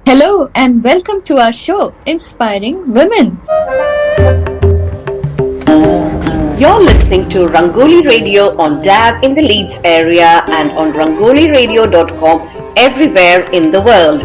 Hello and welcome to our show, Inspiring Women. You're listening to Rangoli Radio on DAB in the Leeds area and on rangoliradio.com everywhere in the world.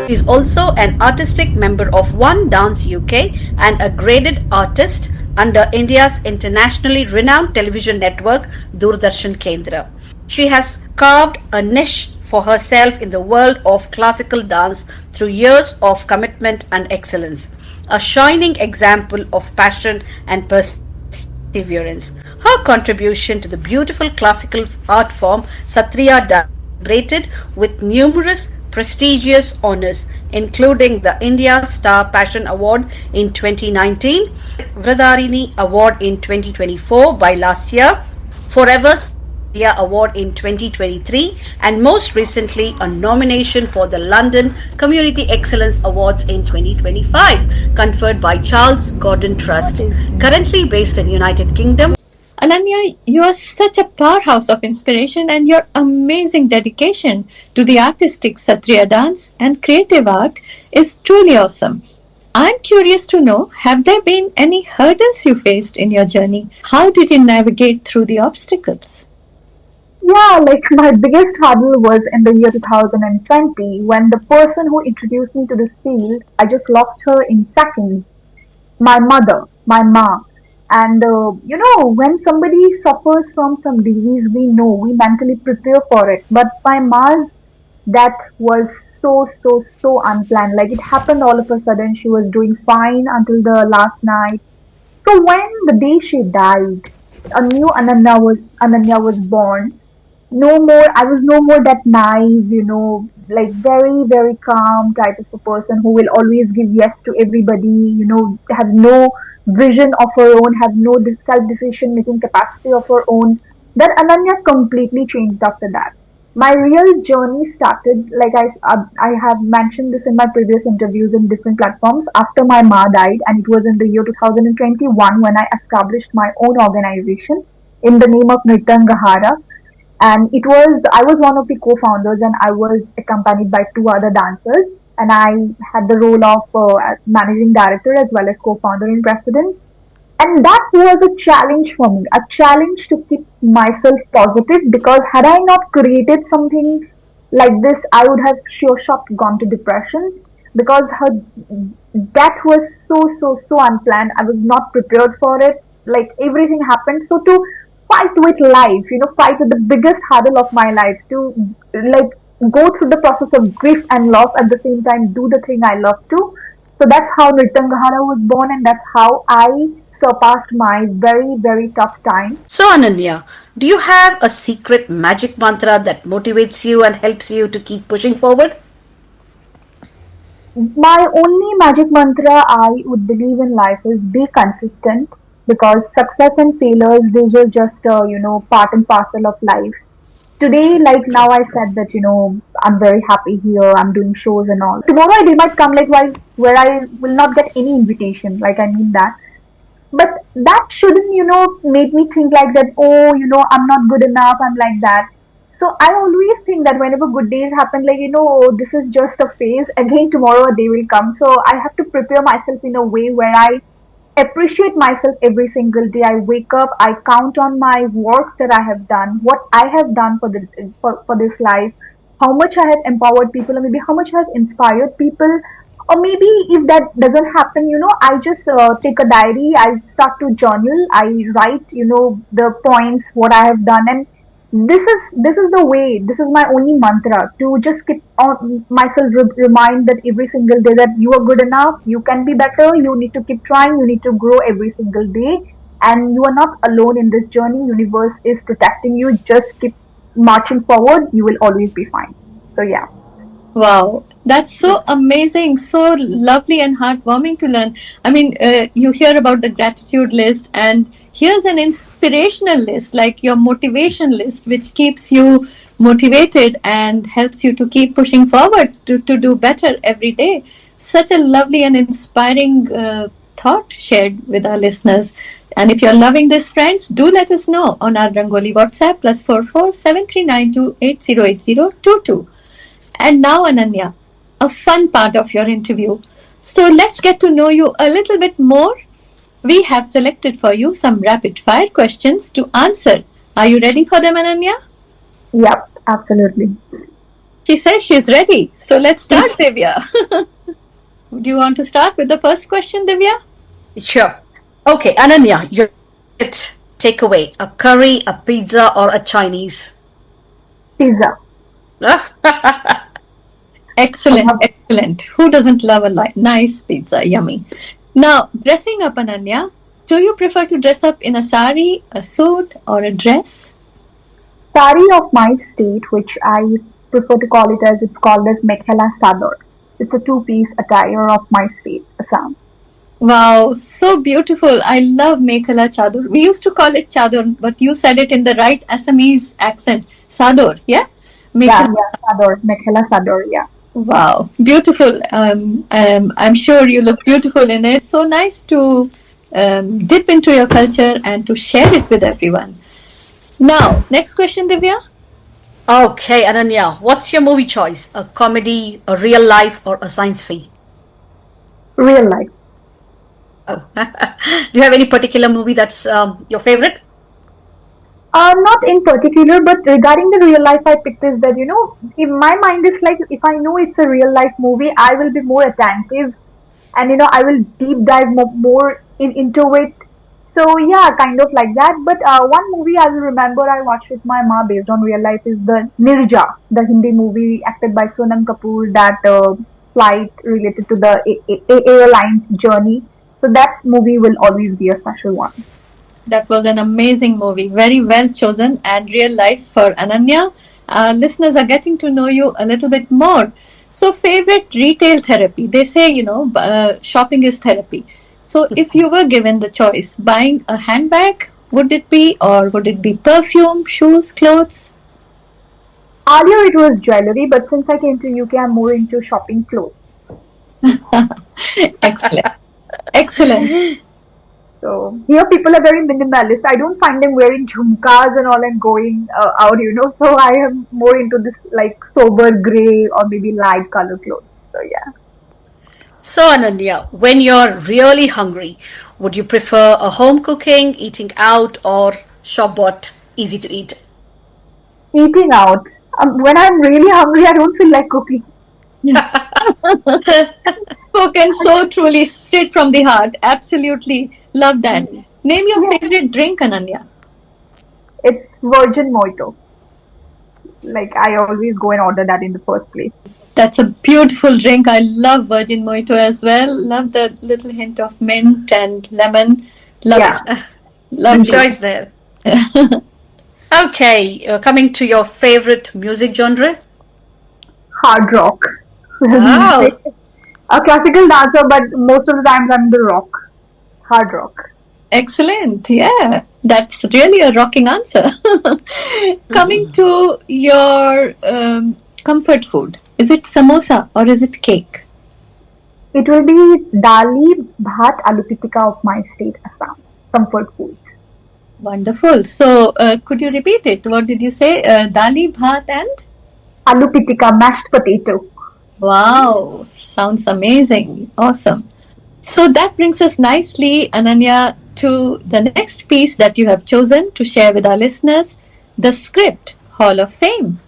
She is also an artistic member of One Dance UK and a graded artist under India's internationally renowned television network Doordarshan Kendra. She has carved a niche for herself in the world of classical dance through years of commitment and excellence, a shining example of passion and perseverance. Her contribution to the beautiful classical art form Sattriya Dance celebrated with numerous prestigious honors, including the India Star Passion Award in 2019, Vradarini Award in 2024 by last year, Forever India Award in 2023, and most recently a nomination for the London Community Excellence Awards in 2025, conferred by Charles Gordon Trust, currently based in United Kingdom. Ananya, you are such a powerhouse of inspiration, and your amazing dedication to the artistic Sattriya dance and creative art is truly awesome. I'm curious to know, have there been any hurdles you faced in your journey? How did you navigate through the obstacles? Yeah, like my biggest hurdle was in the year 2020 when the person who introduced me to this field, I just lost her in seconds. My mother, my mom. And when somebody suffers from some disease, we know, we mentally prepare for it. But my ma's death was so unplanned. Like it happened all of a sudden. She was doing fine until the last night. So when the day she died, a new Ananya was born. No more, I was no more that naive, like very calm type of a person who will always give yes to everybody, have no vision of her own, have no self decision making capacity of her own. That Ananya completely changed after that. My real journey started, like I have mentioned this in my previous interviews in different platforms, after my ma died, and it was in the year 2021 when I established my own organization in the name of Nrityangahara. And I was one of the co-founders, and I was accompanied by two other dancers, and I had the role of managing director as well as co-founder and president. And that was a challenge for me, a challenge to keep myself positive, because had I not created something like this, I would have sure shot gone to depression, because her death was so unplanned. I was not prepared for it. Like everything happened. So to fight with life, fight with the biggest hurdle of my life, to like go through the process of grief and loss at the same time, do the thing I love to. So that's how Nrityangahara was born, and that's how I surpassed my very tough time. So, Ananya, do you have a secret magic mantra that motivates you and helps you to keep pushing forward? My only magic mantra I would believe in life is be consistent, because success and failures, these are just part and parcel of life. Today, True, like now, true. I said that I'm very happy here, I'm doing shows and all. Tomorrow a day might come, like where I will not get any invitation, like I mean that. But that shouldn't make me think like that, oh, I'm not good enough, I'm like that. So I always think that whenever good days happen, like this is just a phase, again tomorrow a day will come. So I have to prepare myself in a way where I appreciate myself every single day. I wake up, I count on my works that I have done, what I have done for this life, how much I have empowered people, or maybe how much I have inspired people. Or maybe if that doesn't happen, I just take a diary, I start to journal, I write, the points, what I have done. And this is the way, this is my only mantra, to just keep on myself remind that every single day that you are good enough, you can be better, you need to keep trying, you need to grow every single day, and you are not alone in this journey. Universe is protecting you. Just keep marching forward, you will always be fine. So yeah. Wow, that's so amazing, so lovely and heartwarming to learn. I mean, you hear about the gratitude list, and here's an inspirational list, like your motivation list, which keeps you motivated and helps you to keep pushing forward to do better every day. Such a lovely and inspiring thought shared with our listeners. And if you're loving this, friends, do let us know on our Rangoli WhatsApp +44 7392 808022. And now, Ananya, a fun part of your interview. So let's get to know you a little bit more. We have selected for you some rapid fire questions to answer. Are you ready for them, Ananya? Yep, absolutely. She says she's ready. So let's start, Divya. Do you want to start with the first question, Divya? Sure. Okay, Ananya, your favorite takeaway, a curry, a pizza, or a Chinese? Pizza. Excellent, excellent. Who doesn't love a nice pizza? Yummy. Now, dressing up, Ananya. Do you prefer to dress up in a sari, a suit, or a dress? Sari of my state, which I prefer to call it as, it's called as Mekhela Sador. It's a two-piece attire of my state, Assam. Wow, so beautiful. I love Mekhela Chador. We used to call it Chador, but you said it in the right Assamese accent. Sador, yeah? Yeah, Sador, Mekhela Sador, yeah. Wow, beautiful. I'm sure you look beautiful in it. So nice to dip into your culture and to share it with everyone. Now, next question, Divya. Okay, Ananya, what's your movie choice? A comedy, a real life, or a science fiction? Real life. Oh. Do you have any particular movie that's your favorite? Not in particular, but regarding the real life, I picked is that, in my mind is like, if I know it's a real life movie, I will be more attentive and, I will deep dive more into it. So yeah, kind of like that. But one movie I will remember I watched with my ma based on real life is the Nirja, the Hindi movie acted by Sonam Kapoor, that flight related to the airline's journey. So that movie will always be a special one. That was an amazing movie. Very well chosen and real life for Ananya. Listeners are getting to know you a little bit more. So, favorite retail therapy. They say, shopping is therapy. So, if you were given the choice, buying a handbag, would it be, or would it be perfume, shoes, clothes? Earlier it was jewelry, but since I came to UK, I'm more into shopping clothes. Excellent. Excellent. So here people are very minimalist. I don't find them wearing jhumkas and all and going out, So I am more into this like sober gray or maybe light color clothes. So yeah. So Ananya, when you're really hungry, would you prefer a home cooking, eating out, or shop bought easy to eat? Eating out. When I'm really hungry, I don't feel like cooking. Spoken so truly, straight from the heart. Absolutely love that. Name your favorite drink, Ananya. It's virgin mojito. Like I always go and order that in the first place. That's a beautiful drink. I love virgin mojito as well. Love the little hint of mint and lemon. Love it. Lovely choice there. Okay, coming to your favorite music genre? Hard rock. Wow. A classical dancer, but most of the times I'm the rock. Hard rock. Excellent. Yeah, that's really a rocking answer. Coming to your comfort food, is it samosa or is it cake? It will be dali bhat aloo pitika of my state, Assam. Comfort food. Wonderful. So, could you repeat it? What did you say? Dali bhat and? Aloo pitika, mashed potato. Wow, sounds amazing. Awesome. So that brings us nicely, Ananya, to the next piece that you have chosen to share with our listeners, the script, Hall of Fame.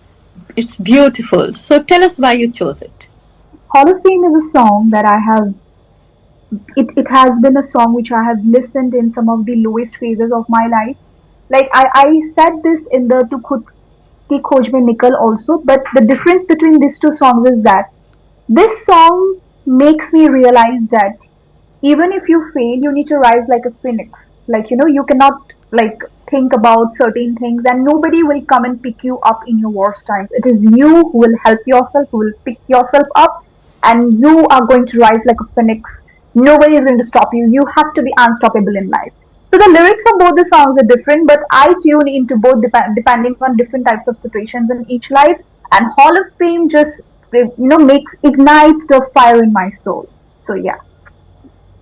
It's beautiful. So tell us why you chose it. Hall of Fame is a song that I have, it has been a song which I have listened in some of the lowest phases of my life. Like I said this in the Tu Khud Ki Khoj Mein Nikal also, but the difference between these two songs is that this song makes me realize that even if you fail, you need to rise like a phoenix. Like, you cannot like think about certain things and nobody will come and pick you up in your worst times. It is you who will help yourself, who will pick yourself up, and you are going to rise like a phoenix. Nobody is going to stop you. You have to be unstoppable in life. So the lyrics of both the songs are different, but I tune into both depending on different types of situations in each life. And Hall of Fame just ignites the fire in my soul. So yeah.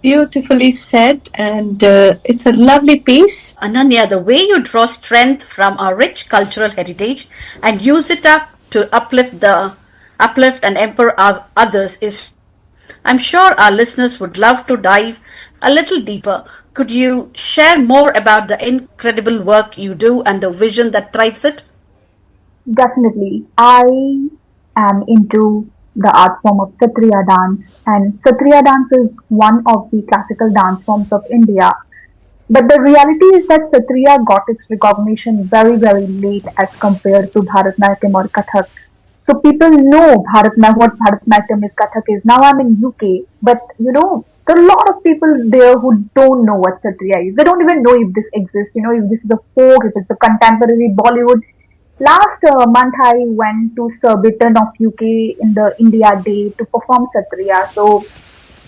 Beautifully said, and it's a lovely piece. Ananya, the way you draw strength from our rich cultural heritage and use it up to uplift and empower others is remarkable. I'm sure our listeners would love to dive a little deeper. Could you share more about the incredible work you do and the vision that drives it? Definitely. I am into the art form of Sattriya dance, and Sattriya dance is one of the classical dance forms of India. But the reality is that Sattriya got its recognition very, very late as compared to Bharatanatyam or Kathak. So people know what Bharatanatyam is, Kathak is. Now I'm in UK, but there are a lot of people there who don't know what Sattriya is. They don't even know if this exists, if this is a folk, if it's a contemporary Bollywood. Last month, I went to Surbiton of UK in the India Day to perform Sattriya. So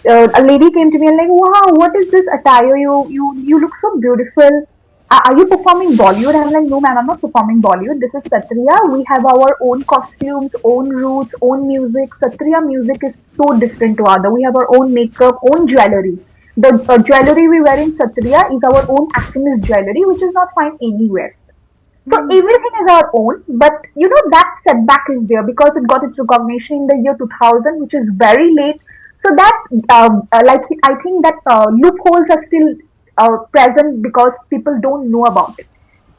a lady came to me and like, wow, what is this attire? You look so beautiful. Are you performing Bollywood? I'm like, no, ma'am, I'm not performing Bollywood. This is Sattriya. We have our own costumes, own roots, own music. Sattriya music is so different to other. We have our own makeup, own jewelry. The jewelry we wear in Sattriya is our own Assamese jewelry, which is not found anywhere. So everything is our own, but that setback is there because it got its recognition in the year 2000, which is very late. So that, I think that loopholes are still present because people don't know about it.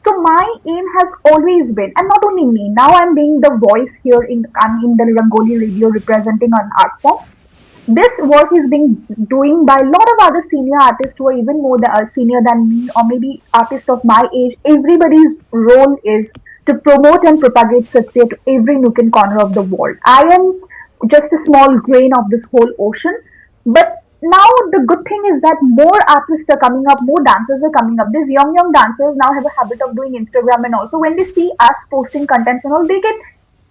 So my aim has always been, and not only me. Now I'm being the voice here I'm in the Rangoli radio representing an art form. This work is being doing by a lot of other senior artists who are even more senior than me, or maybe artists of my age. Everybody's role is to promote and propagate Satya to every nook and corner of the world. I am just a small grain of this whole ocean, but now the good thing is that more artists are coming up, more dancers are coming up. These young dancers now have a habit of doing Instagram, and also when they see us posting contents and all, they get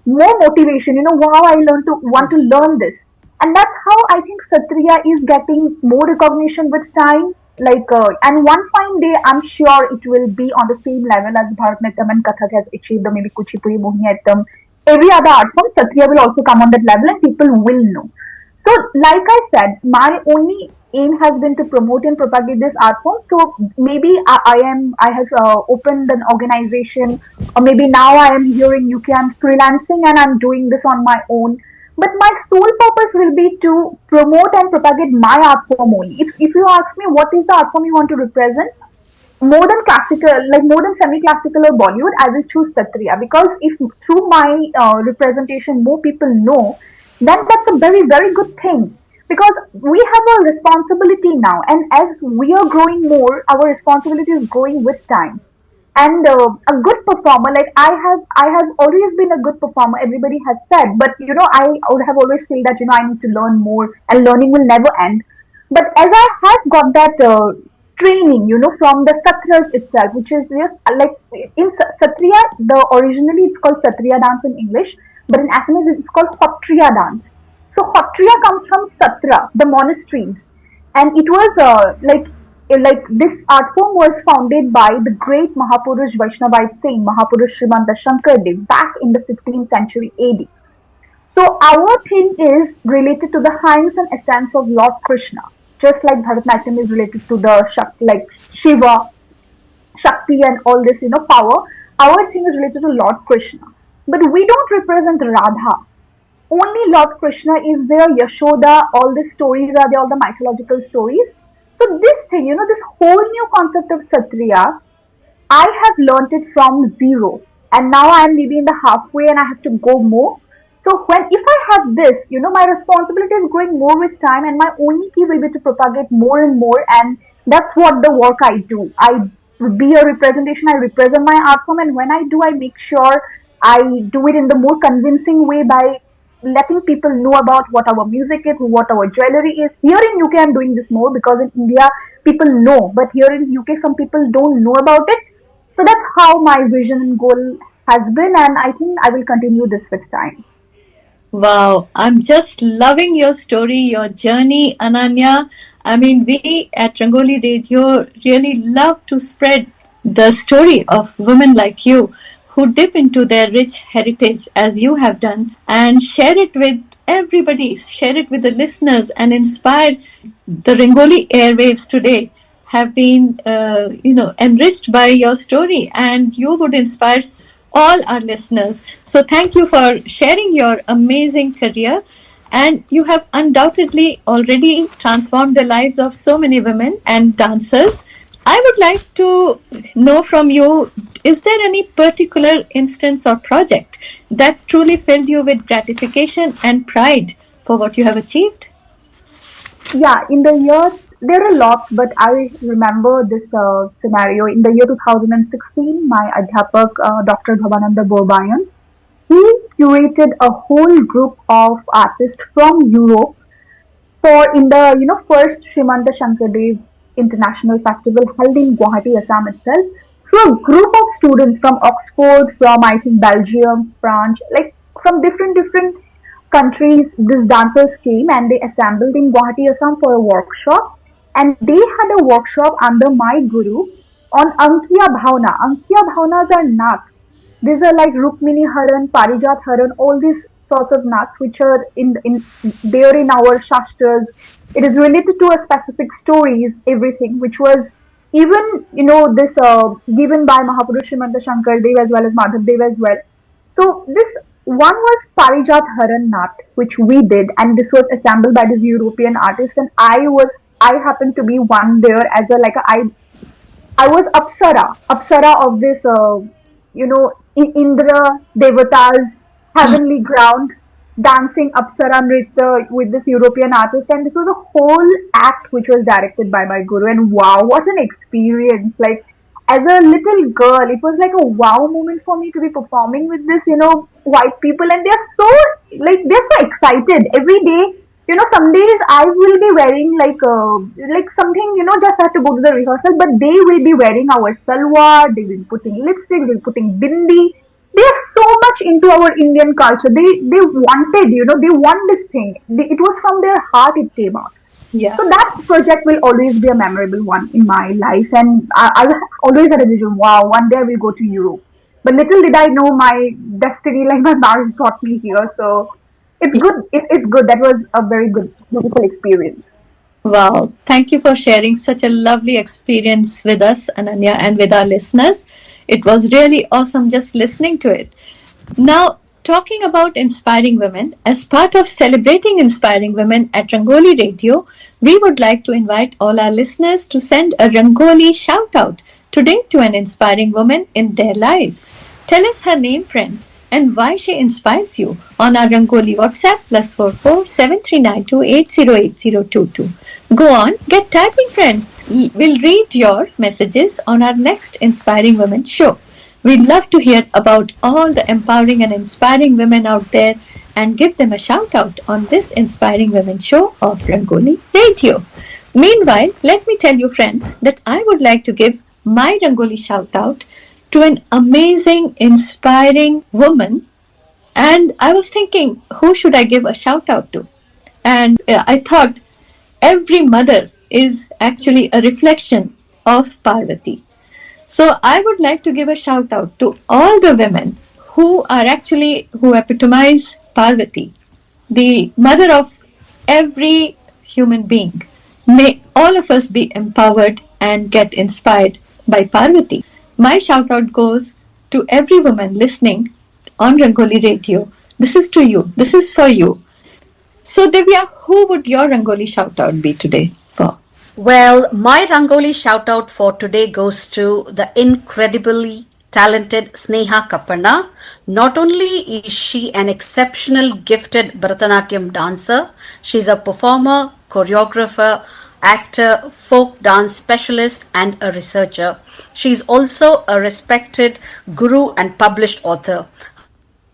more motivation. Wow, I learn to want to learn this, and that's how I think Sattriya is getting more recognition with time. And one fine day, I'm sure it will be on the same level as Bharatanatyam and Kathak has achieved, or maybe Kuchipudi, Mohiniyattam, every other art form. Sattriya will also come on that level, and people will know. So, like I said, my only aim has been to promote and propagate this art form. So maybe I have opened an organization, or maybe now I am here in UK. I'm freelancing and I'm doing this on my own. But my sole purpose will be to promote and propagate my art form only. If you ask me what is the art form you want to represent, more than classical, like more than semi-classical or Bollywood, I will choose Sattriya, because if through my representation more people know, then that's a very, very good thing. Because we have a responsibility now, and as we are growing more, our responsibility is growing with time. And a good performer, like I have always been a good performer. Everybody has said, but I would have always feel that I need to learn more, and learning will never end. But as I have got that training, from the Satras itself, which is just like in Sattriya, the originally it's called Sattriya dance in English, but in Assamese it's called Sattriya dance. So Sattriya comes from Satra, the monasteries, and it was like this art form was founded by the great Mahapurush Vaishnavite saint Mahapurush Srimanta Shankardev back in the 15th century AD. So our thing is related to the hymns and essence of Lord Krishna, just like Bharatanatyam is related to the like Shiva, Shakti, and all this power. Our thing is related to Lord Krishna, but we don't represent Radha. Only Lord Krishna is there. Yashoda, all the stories are there, all the mythological stories. So this thing, this whole new concept of Sattriya, I have learnt it from zero, and now I am maybe in the halfway, and I have to go more. So if I have this, my responsibility is growing more with time, and my only key will be to propagate more and more, and that's what the work I do. I be a representation. I represent my art form, and when I do, I make sure I do it in the more convincing way by letting people know about what our music is, what our jewelry is. Here in UK, I'm doing this more because in India, people know, but here in UK, some people don't know about it. So that's how my vision and goal has been, and I think I will continue this with time. Wow, I'm just loving your story, your journey, Ananya. I mean, we at Rangoli Radio really love to spread the story of women like you who dip into their rich heritage as you have done and share it with everybody, share it with the listeners and inspire. The Rangoli airwaves today have been, enriched by your story, and you would inspire all our listeners. So thank you for sharing your amazing career, and you have undoubtedly already transformed the lives of so many women and dancers. I would like to know from you, is there any particular instance or project that truly filled you with gratification and pride for what you have achieved? Yeah, in the year, there are lots, but I remember this scenario. In the year 2016, my adhyapak, Dr. Bhavananda Bobayan, he curated a whole group of artists from Europe for in the first Srimanta Shankardev International Festival held in Guwahati, Assam itself. So a group of students from Oxford, from I think Belgium, France, like from different countries, these dancers came and they assembled in Guwahati, Assam for a workshop. And they had a workshop under my guru on Ankiya Bhavna. Ankiya Bhavnas are naats. These are like Rukmini Haran, Parijat Haran, all these sorts of naats which are in there in our shastras. It is related to a specific stories, everything, which was even this given by Mahapurush Srimanta Shankar Dev as well as Madhav Dev as well. So this one was Parijat Haran Nath, which we did, and this was assembled by this European artist, and I happened to be one there as a like a I was Apsara of this, Indra Devata's heavenly ground, dancing Apsara Nritya with this European artist, and this was a whole act which was directed by my guru. And wow, what an experience! Like as a little girl, it was like a wow moment for me to be performing with this, white people, and they're so excited every day. Some days I will be wearing like something, just have to go to the rehearsal, but they will be wearing our salwar, they will be putting lipstick, they will be putting bindi. They are so much into our Indian culture. They wanted, they want this thing. It was from their heart it came out. Yeah. So that project will always be a memorable one in my life, and I always had a vision. Wow, one day I will go to Europe. But little did I know my destiny, like my marriage brought me here. So it's good. It's good. That was a very good, beautiful experience. Wow. Thank you for sharing such a lovely experience with us, Ananya, and with our listeners. It was really awesome just listening to it. Now, talking about inspiring women, as part of celebrating inspiring women at Rangoli Radio, we would like to invite all our listeners to send a Rangoli shout out today to an inspiring woman in their lives. Tell us her name, friends, and why she inspires you on our Rangoli WhatsApp +44 7392808022. Go on, get typing, friends. We'll read your messages on our next Inspiring Women show. We'd love to hear about all the empowering and inspiring women out there and give them a shout out on this Inspiring Women show of Rangoli Radio. Meanwhile, let me tell you, friends, that I would like to give my Rangoli shout out to an amazing, inspiring woman. And I was thinking, who should I give a shout out to? And I thought every mother is actually a reflection of Parvati. So I would like to give a shout out to all the women who epitomize Parvati, the mother of every human being. May all of us be empowered and get inspired by Parvati. My shout out goes to every woman listening on Rangoli Radio. This is to you. This is for you. So, Divya, who would your Rangoli shout out be today for? Well, my Rangoli shout out for today goes to the incredibly talented Sneha Kapana. Not only is she an exceptional gifted Bharatanatyam dancer, she's a performer, choreographer, actor, folk dance specialist, and a researcher. She is also a respected guru and published author. Her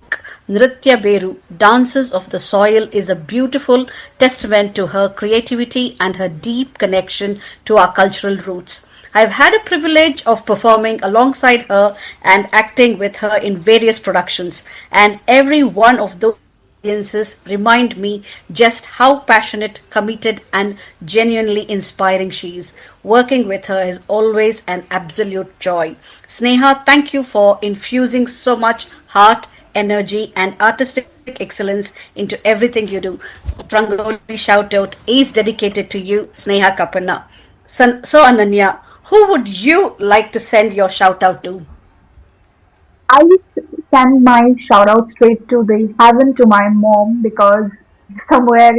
book, Nritya Beru, Dances of the Soil, is a beautiful testament to her creativity and her deep connection to our cultural roots. I've had a privilege of performing alongside her and acting with her in various productions, and every one of those experiences remind me just how passionate, committed, and genuinely inspiring she is. Working with her is always an absolute joy. Sneha, thank you for infusing so much heart, energy, and artistic excellence into everything you do. This Rangoli shout out is dedicated to you, Sneha Kapana. So, Ananya, who would you like to send your shout out to? I send my shout out straight to the heaven to my mom because somewhere,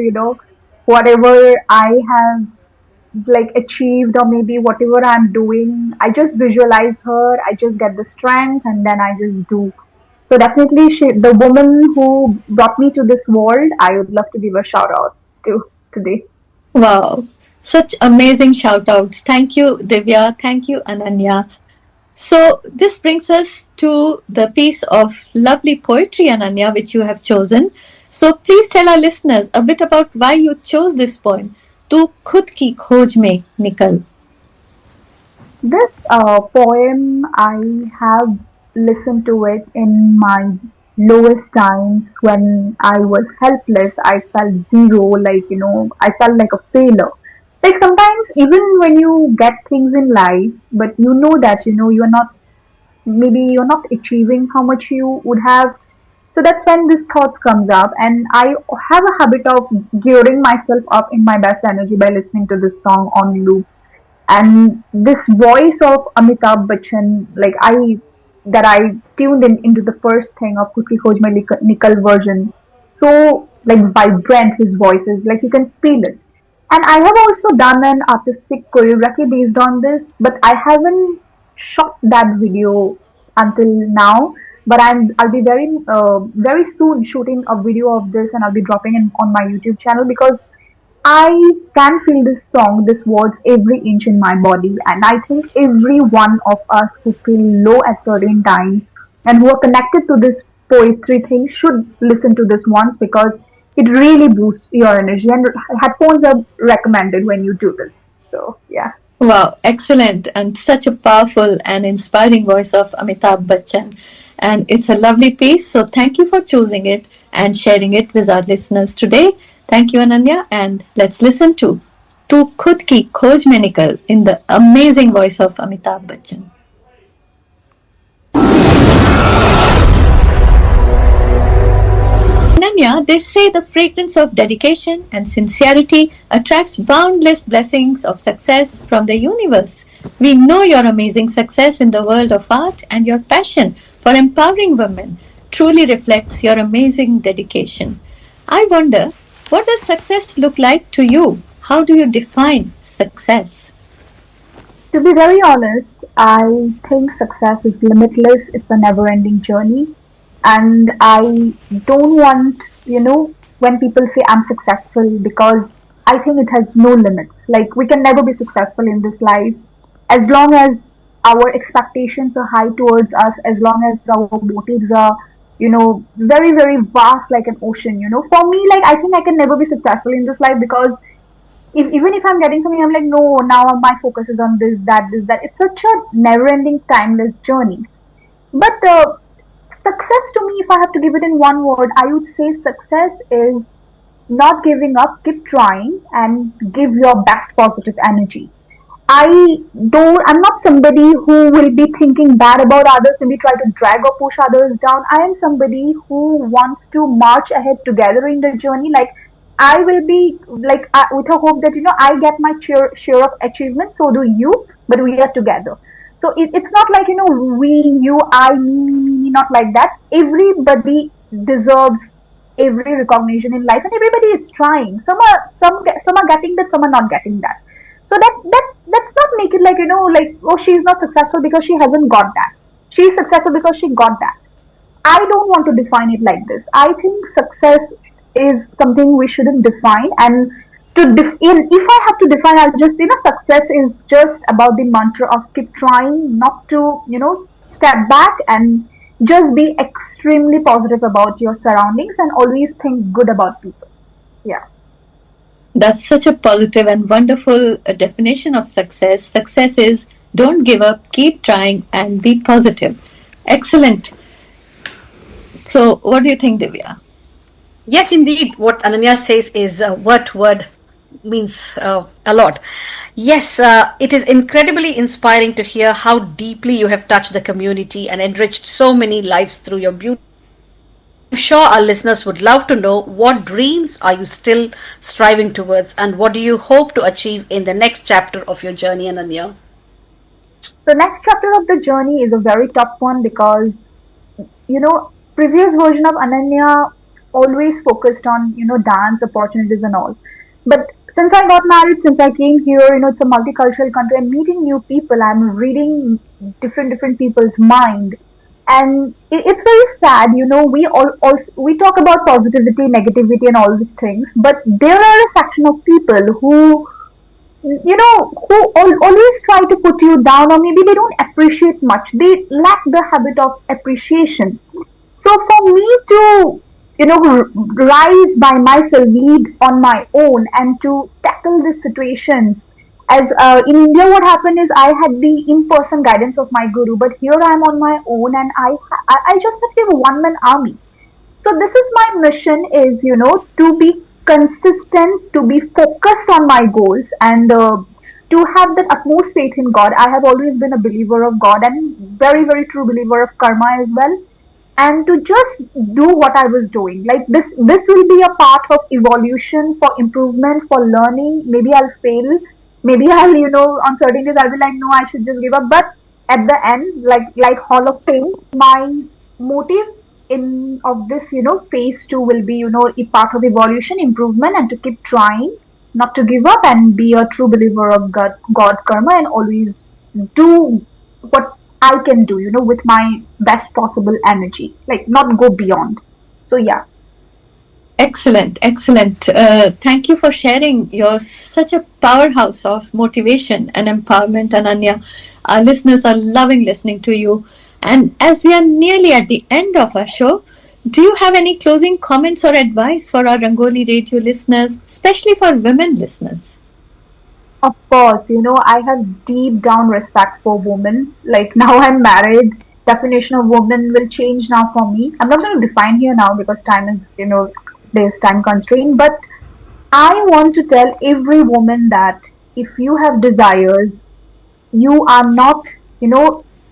whatever I have like achieved or maybe whatever I'm doing, I just visualize her, I just get the strength and then I just do. So definitely the woman who brought me to this world, I would love to give a shout out to today. Wow. Such amazing shout outs. Thank you, Divya. Thank you, Ananya. So, this brings us to the piece of lovely poetry, Ananya, which you have chosen. So, please tell our listeners a bit about why you chose this poem, Tu Khud Ki Khoj Mein Nikal. This poem, I have listened to it in my lowest times when I was helpless. I felt zero, like, I felt like a failure. Like sometimes, even when you get things in life, but you know that, you're not, maybe you're not achieving how much you would have. So that's when this thoughts comes up, and I have a habit of gearing myself up in my best energy by listening to this song on loop. And this voice of Amitabh Bachchan, like that I tuned in into the first thing of Kutki Khoj Mein Nikal version, so like vibrant his voice is, like you can feel it. And I have also done an artistic choreography based on this, but I haven't shot that video until now. But I'll be very soon shooting a video of this, and I'll be dropping it on my YouTube channel because I can feel this song, this words every inch in my body, and I think every one of us who feel low at certain times and who are connected to this poetry thing should listen to this once because it really boosts your energy. And headphones are recommended when you do this. So yeah. Wow, excellent. And such a powerful and inspiring voice of Amitabh Bachchan. And it's a lovely piece. So thank you for choosing it and sharing it with our listeners today. Thank you, Ananya. And let's listen to Tu Khud Ki Khoj Mein Nikal in the amazing voice of Amitabh Bachchan. Ananya, they say the fragrance of dedication and sincerity attracts boundless blessings of success from the universe. We know your amazing success in the world of art and your passion for empowering women truly reflects your amazing dedication. I wonder, what does success look like to you? How do you define success? To be very honest, I think success is limitless. It's a never ending journey. And I don't want, when people say I'm successful because I think it has no limits. Like we can never be successful in this life as long as our expectations are high towards us, as long as our motives are, very, very vast like an ocean. For me, like I think I can never be successful in this life because even if I'm getting something, I'm like, no, now my focus is on this, that, this, that. It's such a never-ending, timeless journey. But success to me, if I have to give it in one word, I would say success is not giving up, keep trying, and give your best positive energy. I'm not somebody who will be thinking bad about others, maybe try to drag or push others down. I am somebody who wants to march ahead together in the journey. Like, I will be like with a hope that I get my share of achievement, so do you, but we are together. So it's not like we, you, I, me, not like that. Everybody deserves every recognition in life, and everybody is trying. Some are getting that, some are not getting that. So that's not make it like like, oh, she's not successful because she hasn't got that. She's successful because she got that. I don't want to define it like this. I think success is something we shouldn't define. And if I have to define, I'll just success is just about the mantra of keep trying, not to step back and just be extremely positive about your surroundings and always think good about people. Yeah. That's such a positive and wonderful definition of success. Success is don't give up, keep trying, and be positive. Excellent. So, what do you think, Divya? Yes, indeed. What Ananya says is what word means a lot. Yes, it is incredibly inspiring to hear how deeply you have touched the community and enriched so many lives through your beautiful poetry. I'm sure our listeners would love to know what dreams are you still striving towards and what do you hope to achieve in the next chapter of your journey, Ananya? The next chapter of the journey is a very tough one because, previous version of Ananya always focused on, dance opportunities and all. But since I got married, since I came here, it's a multicultural country. I'm meeting new people. I'm reading different people's mind, and it's very sad. We all also we talk about positivity, negativity, and all these things, but there are a section of people who always try to put you down, or maybe they don't appreciate much. They lack the habit of appreciation. So for me to, rise by myself, lead on my own, and to tackle these situations, as in India, what happened is I had the in-person guidance of my guru, but here I am on my own, and I just have a one-man army. So this is my mission: is to be consistent, to be focused on my goals, and to have that utmost faith in God. I have always been a believer of God and very true believer of karma as well, and to just do what I was doing. Like this will be a part of evolution, for improvement, for learning. Maybe I'll fail, maybe I'll, on certain days I'll be like, no, I should just give up. But at the end, like Hall of Fame, my motive in of this, phase two will be, a part of evolution, improvement, and to keep trying, not to give up, and be a true believer of God karma, and always do what I can do, with my best possible energy, like not go beyond. So yeah. Excellent, excellent. Thank you for sharing. You're such a powerhouse of motivation and empowerment, Ananya. Our listeners are loving listening to you. And as we are nearly at the end of our show, do you have any closing comments or advice for our Rangoli radio listeners, especially for women listeners? Of course, I have deep down respect for women. Like now I'm married, definition of woman will change now for me. I'm not going to define here now because time is, there's time constraint. But I want to tell every woman that if you have desires, you are not,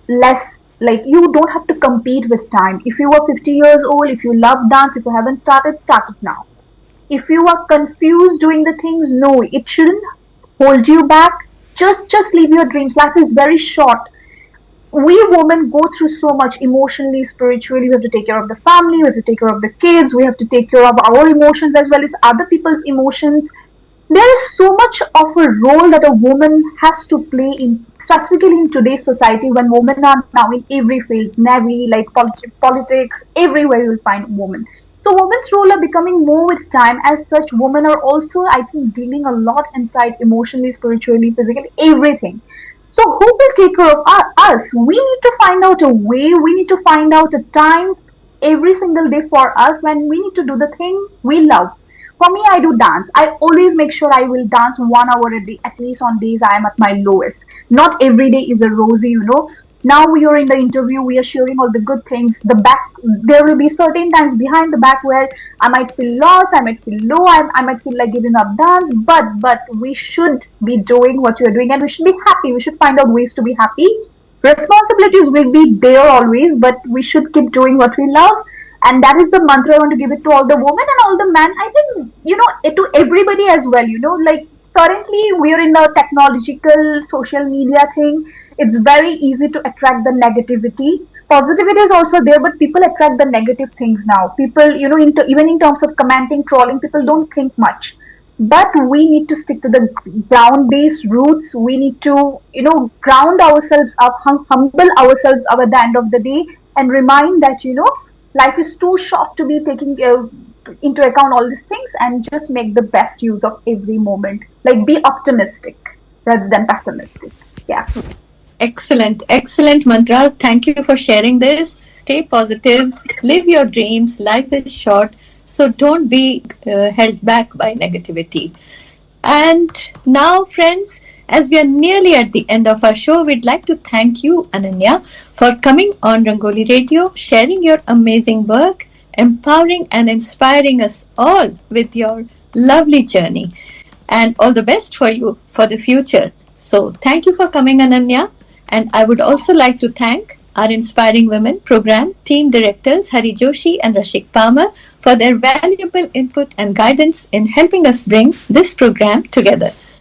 less, like you don't have to compete with time. If you are 50 years old, if you love dance, if you haven't started, start it now. If you are confused doing the things, no, it shouldn't hold you back. Just live your dreams. Life is very short. We women go through so much emotionally, spiritually. We have to take care of the family, we have to take care of the kids, we have to take care of our emotions as well as other people's emotions. There is so much of a role that a woman has to play in, specifically in today's society, when women are now in every field, navy, like politics, everywhere you will find women. So women's role are becoming more with time. As such, women are also, I think, dealing a lot inside emotionally, spiritually, physically, everything. So who will take care of us? We need to find out a way. We need to find out a time every single day for us when we need to do the thing we love. For me, I do dance. I always make sure I will dance 1 hour a day, at least on days I am at my lowest. Not every day is a rosy. Now we are in the interview, we are sharing all the good things. The back, there will be certain times behind the back where I might feel lost, I might feel low, I might feel like giving up dance. But we should be doing what we are doing, and we should be happy. We should find out ways to be happy. Responsibilities will be there always, but we should keep doing what we love. And that is the mantra I want to give it to all the women and all the men. I think, to everybody as well, like currently we are in the technological social media thing. It's very easy to attract the negativity. Positivity is also there, but people attract the negative things now. People, even in terms of commenting, trolling, people don't think much. But we need to stick to the ground based roots. We need to, ground ourselves up, humble ourselves up at the end of the day, and remind that, life is too short to be taking into account all these things, and just make the best use of every moment. Like be optimistic rather than pessimistic. Yeah. Excellent, excellent mantra. Thank you for sharing this. Stay positive, live your dreams. Life is short, so don't be held back by negativity. And now, friends, as we are nearly at the end of our show, we'd like to thank you, Ananya, for coming on Rangoli Radio, sharing your amazing work, empowering and inspiring us all with your lovely journey. And all the best for you for the future. So, thank you for coming, Ananya. And I would also like to thank our Inspiring Women program team directors Hari Joshi and Rashik Palmer for their valuable input and guidance in helping us bring this program together.